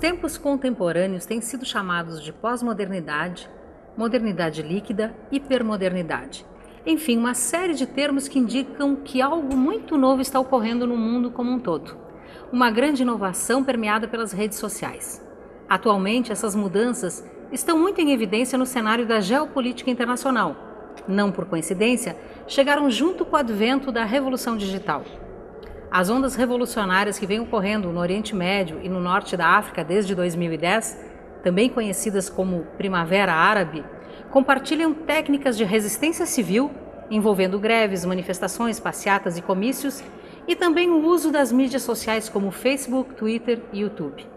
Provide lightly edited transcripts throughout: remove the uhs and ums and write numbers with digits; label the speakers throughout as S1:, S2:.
S1: tempos contemporâneos têm sido chamados de pós-modernidade, modernidade líquida, hipermodernidade. Enfim, uma série de termos que indicam que algo muito novo está ocorrendo no mundo como um todo. Uma grande inovação permeada pelas redes sociais. Atualmente, essas mudanças estão muito em evidência no cenário da geopolítica internacional. Não por coincidência, chegaram junto com o advento da Revolução Digital. As ondas revolucionárias que vêm ocorrendo no Oriente Médio e no norte da África desde 2010, também conhecidas como Primavera Árabe, compartilham técnicas de resistência civil, envolvendo greves, manifestações, passeatas e comícios, e também o uso das mídias sociais como Facebook, Twitter e YouTube.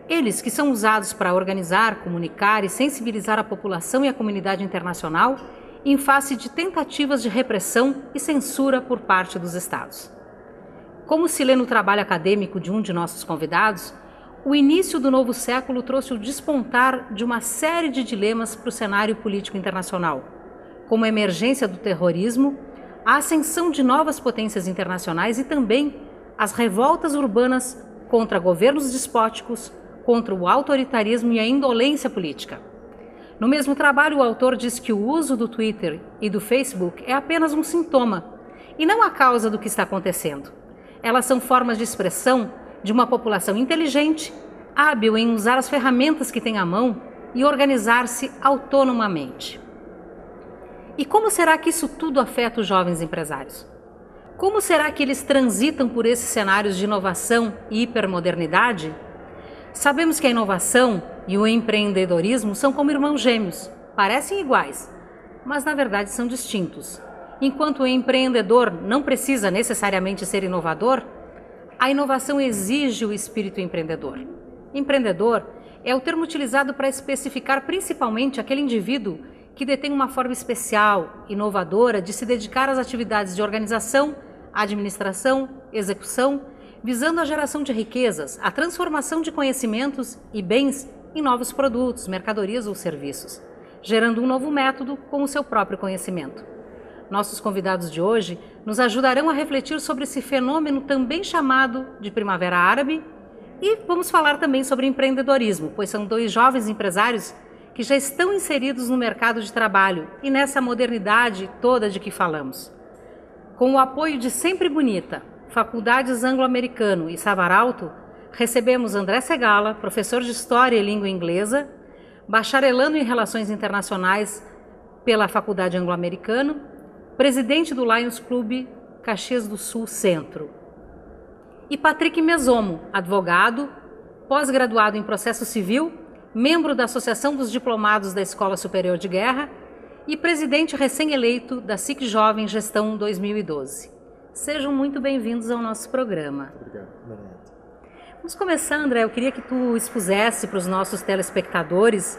S1: Eles, que são usados para organizar, comunicar e sensibilizar a população e a comunidade internacional em face de tentativas de repressão e censura por parte dos Estados. Como se lê no trabalho acadêmico de um de nossos convidados, o início do novo século trouxe o despontar de uma série de dilemas para o cenário político internacional, como a emergência do terrorismo, a ascensão de novas potências internacionais e também as revoltas urbanas contra governos despóticos, contra o autoritarismo e a indolência política. No mesmo trabalho, o autor diz que o uso do Twitter e do Facebook é apenas um sintoma e não a causa do que está acontecendo. Elas são formas de expressão de uma população inteligente, hábil em usar as ferramentas que tem à mão e organizar-se autonomamente. E como será que isso tudo afeta os jovens empresários? Como será que eles transitam por esses cenários de inovação e hipermodernidade? Sabemos que a inovação e o empreendedorismo são como irmãos gêmeos, parecem iguais, mas na verdade são distintos. Enquanto o empreendedor não precisa necessariamente ser inovador, a inovação exige o espírito empreendedor. Empreendedor é o termo utilizado para especificar principalmente aquele indivíduo que detém uma forma especial, inovadora, de se dedicar às atividades de organização, administração, execução, visando a geração de riquezas, a transformação de conhecimentos e bens em novos produtos, mercadorias ou serviços, gerando um novo método com o seu próprio conhecimento. Nossos convidados de hoje nos ajudarão a refletir sobre esse fenômeno também chamado de Primavera Árabe e vamos falar também sobre empreendedorismo, pois são dois jovens empresários que já estão inseridos no mercado de trabalho e nessa modernidade toda de que falamos. Com o apoio de Sempre Bonita, Faculdades Anglo-Americano e Savaralto, recebemos André Segala, professor de História e Língua Inglesa, bacharelando em Relações Internacionais pela Faculdade Anglo-Americano, presidente do Lions Club Caxias do Sul Centro. E Patrick Mesomo, advogado, pós-graduado em Processo Civil, membro da Associação dos Diplomados da Escola Superior de Guerra e presidente recém-eleito da SIC Jovem Gestão 2012. Sejam muito bem-vindos ao nosso programa.
S2: Obrigado.
S1: Vamos começar, André. Eu queria que tu expusesse para os nossos telespectadores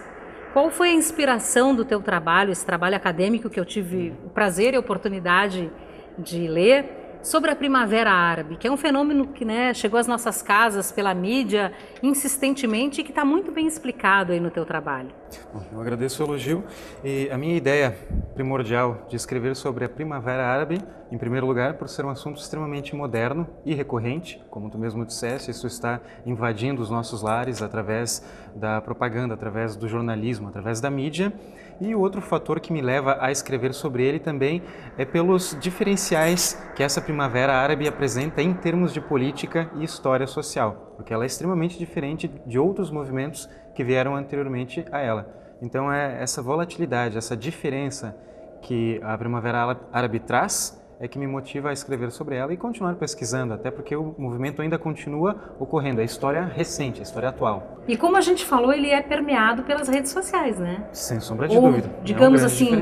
S1: qual foi a inspiração do teu trabalho, esse trabalho acadêmico que eu tive o prazer e a oportunidade de ler, sobre a Primavera Árabe, que é um fenômeno que chegou às nossas casas pela mídia insistentemente e que está muito bem explicado aí no teu trabalho.
S2: Bom, eu agradeço o elogio e a minha ideia primordial de escrever sobre a Primavera Árabe, em primeiro lugar, por ser um assunto extremamente moderno e recorrente, como tu mesmo disseste, isso está invadindo os nossos lares através da propaganda, através do jornalismo, através da mídia. E o outro fator que me leva a escrever sobre ele também é pelos diferenciais que essa Primavera Árabe apresenta em termos de política e história social, porque ela é extremamente diferente de outros movimentos que vieram anteriormente a ela. Então é essa volatilidade, essa diferença que a Primavera Árabe traz é que me motiva a escrever sobre ela e continuar pesquisando, até porque o movimento ainda continua ocorrendo, é história recente, é história atual.
S1: E como a gente falou, ele é permeado pelas redes sociais, né?
S2: Sem sombra de dúvida.
S1: Digamos assim,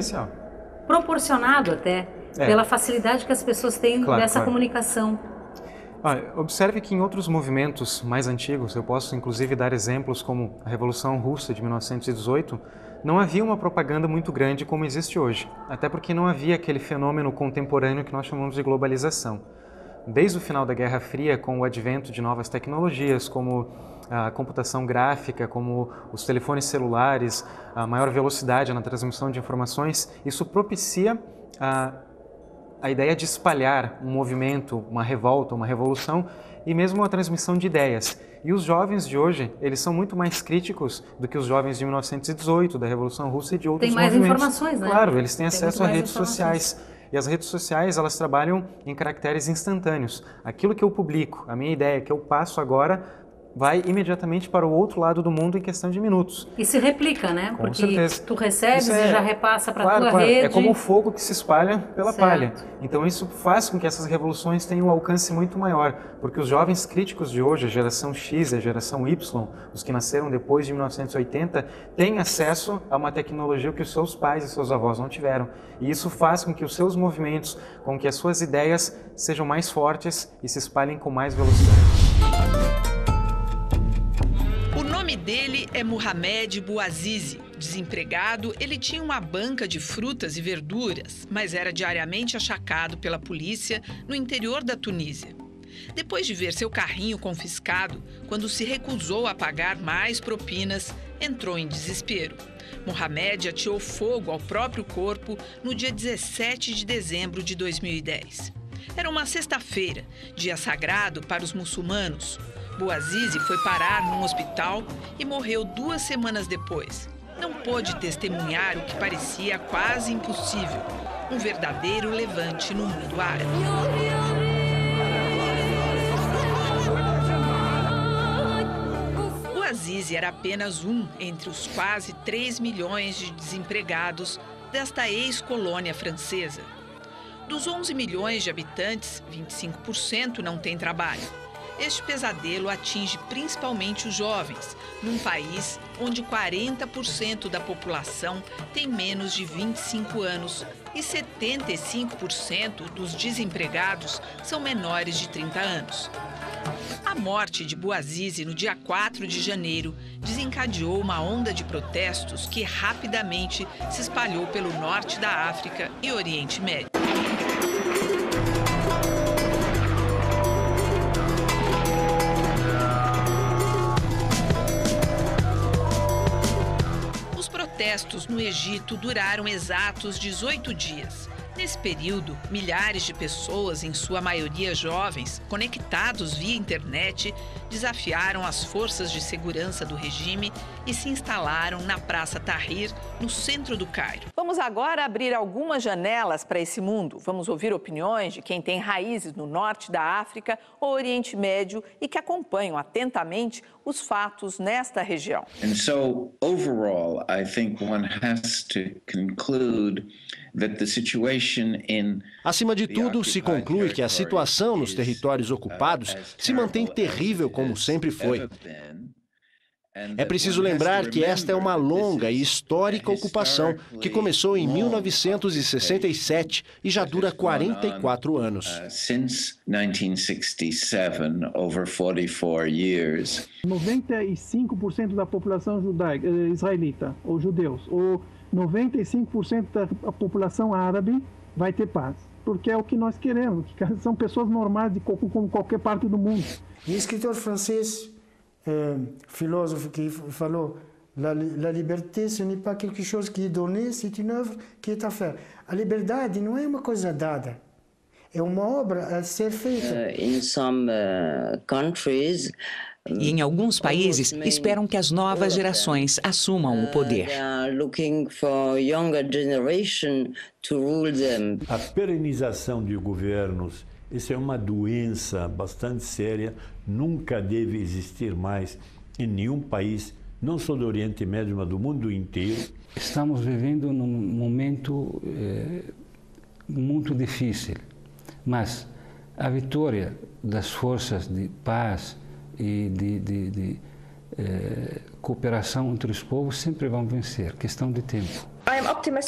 S1: proporcionado até pela facilidade que as pessoas têm dessa comunicação.
S2: Observe que em outros movimentos mais antigos, eu posso inclusive dar exemplos como a Revolução Russa de 1918, não havia uma propaganda muito grande como existe hoje, até porque não havia aquele fenômeno contemporâneo que nós chamamos de globalização. Desde o final da Guerra Fria, com o advento de novas tecnologias, como a computação gráfica, como os telefones celulares, a maior velocidade na transmissão de informações, isso propicia a ideia de espalhar um movimento, uma revolta, uma revolução e mesmo a transmissão de ideias. E os jovens de hoje, eles são muito mais críticos do que os jovens de 1918, da Revolução Russa e de outros movimentos.
S1: Tem mais informações, né?
S2: Claro, eles têm acesso a redes sociais. E as redes sociais, elas trabalham em caracteres instantâneos. Aquilo que eu publico, a minha ideia que eu passo agora, vai imediatamente para o outro lado do mundo em questão de minutos.
S1: E se replica, né?
S2: Com
S1: Porque
S2: certeza.
S1: tu recebes e já repassa para a tua
S2: claro.
S1: rede.
S2: É como o fogo que se espalha pela
S1: Certo.
S2: palha. Então isso faz com que essas revoluções tenham um alcance muito maior, porque os jovens críticos de hoje, a geração X e a geração Y, os que nasceram depois de 1980, têm acesso a uma tecnologia que os seus pais e seus avós não tiveram. E isso faz com que os seus movimentos, com que as suas ideias sejam mais fortes e se espalhem com mais velocidade.
S3: O nome dele é Mohamed Bouazizi. Desempregado, ele tinha uma banca de frutas e verduras, mas era diariamente achacado pela polícia no interior da Tunísia. Depois de ver seu carrinho confiscado, quando se recusou a pagar mais propinas, entrou em desespero. Mohamed ateou fogo ao próprio corpo no dia 17 de dezembro de 2010. Era uma sexta-feira, dia sagrado para os muçulmanos. Bouazizi foi parar num hospital e morreu 2 semanas depois. Não pôde testemunhar o que parecia quase impossível, um verdadeiro levante no mundo árabe. Bouazizi era apenas um entre os quase 3 milhões de desempregados desta ex-colônia francesa. Dos 11 milhões de habitantes, 25% não têm trabalho. Este pesadelo atinge principalmente os jovens, num país onde 40% da população tem menos de 25 anos e 75% dos desempregados são menores de 30 anos. A morte de Bouazizi no dia 4 de janeiro desencadeou uma onda de protestos que rapidamente se espalhou pelo norte da África e Oriente Médio. Os protestos no Egito duraram exatos 18 dias. Nesse período, milhares de pessoas, em sua maioria jovens, conectados via internet, desafiaram as forças de segurança do regime e se instalaram na Praça Tahrir, no centro do Cairo. Vamos agora abrir algumas janelas para esse mundo. Vamos ouvir opiniões de quem tem raízes no norte da África ou Oriente Médio e que acompanham atentamente os fatos nesta região.
S4: And so, overall, I think one has to conclude that the situation in
S5: Acima de tudo, se conclui que a situação nos territórios ocupados se mantém terrível como sempre foi. É preciso lembrar que esta é uma longa e histórica ocupação que começou em 1967 e já dura 44 anos.
S4: Since 1967, over 44 years.
S6: 95% da população judaica, israelita, ou judeus, ou 95% da população árabe vai ter paz. Porque é o que nós queremos, que são pessoas normais de como qualquer parte do mundo.
S7: E escritor francês, filósofo que falou, la liberté ce n'est pas quelque chose qui est donné, c'est une œuvre qui est à faire. A liberdade não é uma coisa dada, é uma obra a ser feita.
S8: In some countries,
S3: E em alguns países esperam que as novas gerações assumam o poder.
S9: A perenização de governos, isso é uma doença bastante séria, nunca deve existir mais em nenhum país, não só do Oriente Médio, mas do mundo inteiro.
S10: Estamos vivendo num momento muito difícil, mas a vitória das forças de paz e de cooperação entre os povos sempre vão vencer, questão de tempo.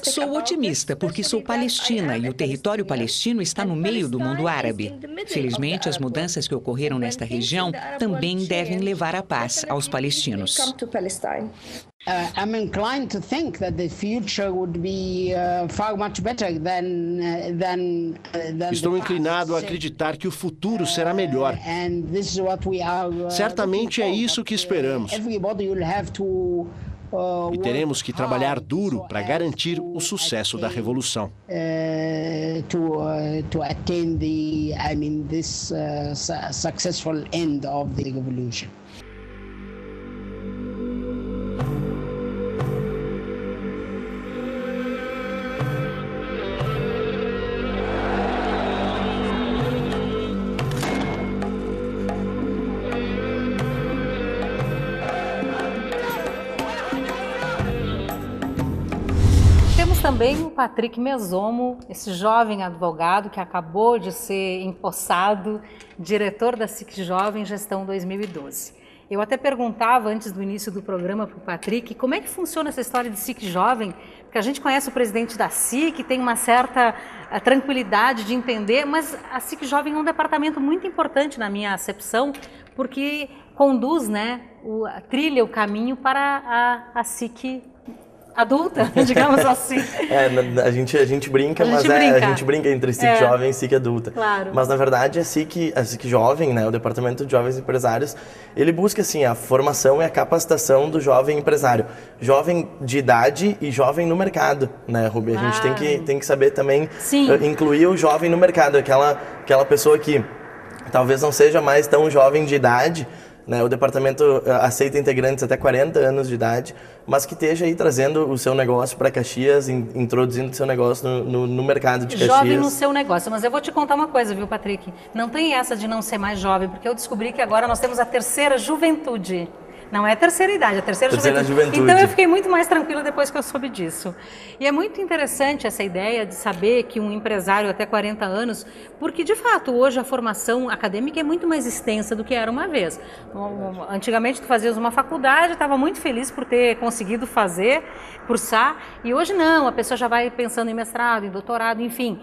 S3: Sou otimista porque sou palestina e o território palestino está no meio do mundo árabe. Felizmente, as mudanças que ocorreram nesta região também devem levar a paz aos palestinos.
S11: I'm inclined to think that the future would be far much better than
S5: Estou inclinado a acreditar que o futuro será melhor.
S11: And this is what we are,
S5: Certamente é isso que esperamos.
S11: Everybody will have to
S5: E teremos que trabalhar duro para garantir o sucesso da revolução.
S11: To attain this successful end of the revolution.
S1: Também o Patrick Mesomo, esse jovem advogado que acabou de ser empossado diretor da SIC Jovem Gestão 2012. Eu até perguntava antes do início do programa para o Patrick como é que funciona essa história de SIC Jovem, porque a gente conhece o presidente da SIC, tem uma certa tranquilidade de entender, mas a SIC Jovem é um departamento muito importante na minha acepção, porque conduz, né, trilha o caminho para a SIC adulta, digamos assim.
S12: A gente brinca, a gente brinca entre SIC Jovem e SIC Adulta.
S1: Claro.
S12: Mas, na verdade, a SIC Jovem, né, o Departamento de Jovens Empresários, ele busca, assim, a formação e a capacitação do jovem empresário. Jovem de idade e jovem no mercado, né, Rubi? A gente tem que saber também incluir o jovem no mercado, aquela pessoa que talvez não seja mais tão jovem de idade, né, o departamento aceita integrantes até 40 anos de idade, mas que esteja aí trazendo o seu negócio para Caxias, introduzindo o seu negócio no mercado de Caxias.
S1: Jovem no seu negócio. Mas eu vou te contar uma coisa, viu, Patrick? Não tem essa de não ser mais jovem, porque eu descobri que agora nós temos a terceira juventude. Não é a terceira idade, é a terceira juventude. Então eu fiquei muito mais tranquila depois que eu soube disso. E é muito interessante essa ideia de saber que um empresário até 40 anos, porque de fato hoje a formação acadêmica é muito mais extensa do que era uma vez. Antigamente tu fazias uma faculdade, estava muito feliz por ter conseguido cursar, e hoje não, a pessoa já vai pensando em mestrado, em doutorado, enfim.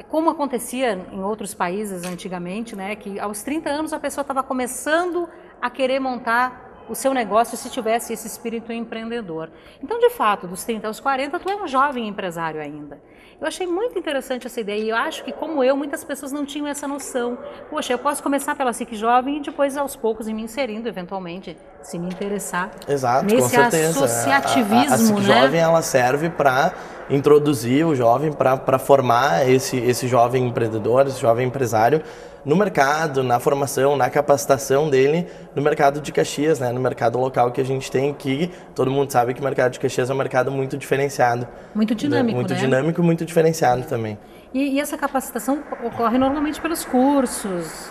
S1: Como acontecia em outros países antigamente, né, que aos 30 anos a pessoa estava começando a querer montar o seu negócio se tivesse esse espírito empreendedor. Então, de fato, dos 30 aos 40, tu é um jovem empresário ainda. Eu achei muito interessante essa ideia e eu acho que, como eu, muitas pessoas não tinham essa noção. Poxa, eu posso começar pela SIC Jovem e depois, aos poucos, ir me inserindo, eventualmente, se me interessar.
S12: Exato,
S1: nesse
S12: com certeza.
S1: Associativismo,
S12: a SIC
S1: né?
S12: Jovem, ela serve para introduzir o jovem, para formar esse jovem empreendedor, esse jovem empresário no mercado, na formação, na capacitação dele no mercado de Caxias, né? No mercado local que a gente tem aqui. Todo mundo sabe que o mercado de Caxias é um mercado muito diferenciado.
S1: Muito dinâmico,
S12: muito
S1: né?
S12: dinâmico e muito diferenciado também.
S1: E essa capacitação ocorre normalmente pelos cursos?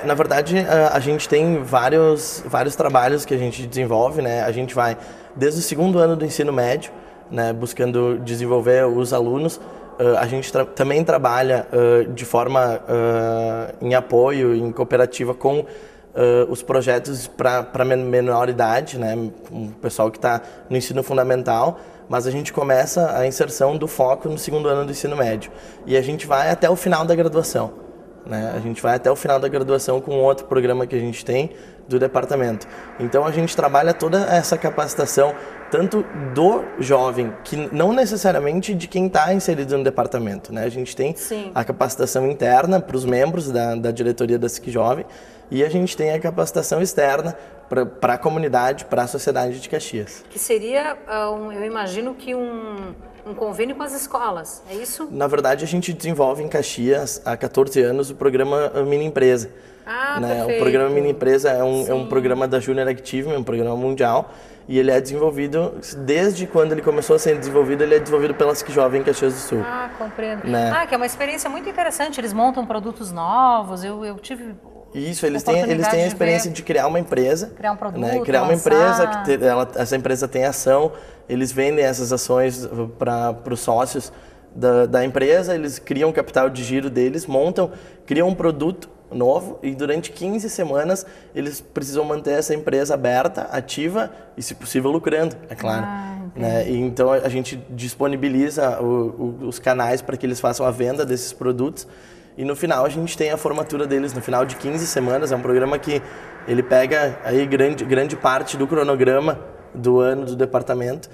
S12: Na verdade, a gente tem vários trabalhos que a gente desenvolve, né? A gente vai desde o segundo ano do ensino médio, né? Buscando desenvolver os alunos. A gente também trabalha de forma em apoio, em cooperativa com os projetos para menor idade, né? O pessoal que está no ensino fundamental, mas a gente começa a inserção do foco no segundo ano do ensino médio. E a gente vai até o final da graduação, né? A gente vai até o final da graduação com outro programa que a gente tem do departamento. Então a gente trabalha toda essa capacitação tanto do jovem, que não necessariamente de quem está inserido no departamento, né? A gente tem a capacitação interna para os membros da diretoria da SIC Jovem e a gente tem a capacitação externa para a comunidade, para a sociedade de Caxias.
S1: Que seria, eu imagino que um convênio com as escolas, é isso?
S12: Na verdade, a gente desenvolve em Caxias há 14 anos o programa Mini Empresa. Né? O programa Mini Empresa é um programa da Junior Active, um programa mundial, e ele é desenvolvido, desde quando ele começou a ser desenvolvido, ele é desenvolvido pela SIC Jovem em Caxias do Sul.
S1: Compreendo.
S12: Né?
S1: Que é uma experiência muito interessante, eles montam produtos novos, eu tive...
S12: Isso, eles têm a experiência de criar uma empresa.
S1: Criar um produto,
S12: né? Criar uma empresa, essa empresa tem ação, eles vendem essas ações para os sócios da empresa, eles criam o capital de giro deles, criam um produto novo e durante 15 semanas eles precisam manter essa empresa aberta, ativa e, se possível, lucrando, é claro. Né? E então a gente disponibiliza os canais para que eles façam a venda desses produtos e no final a gente tem a formatura deles no final de 15 semanas. É um programa que ele pega aí grande parte do cronograma do ano do departamento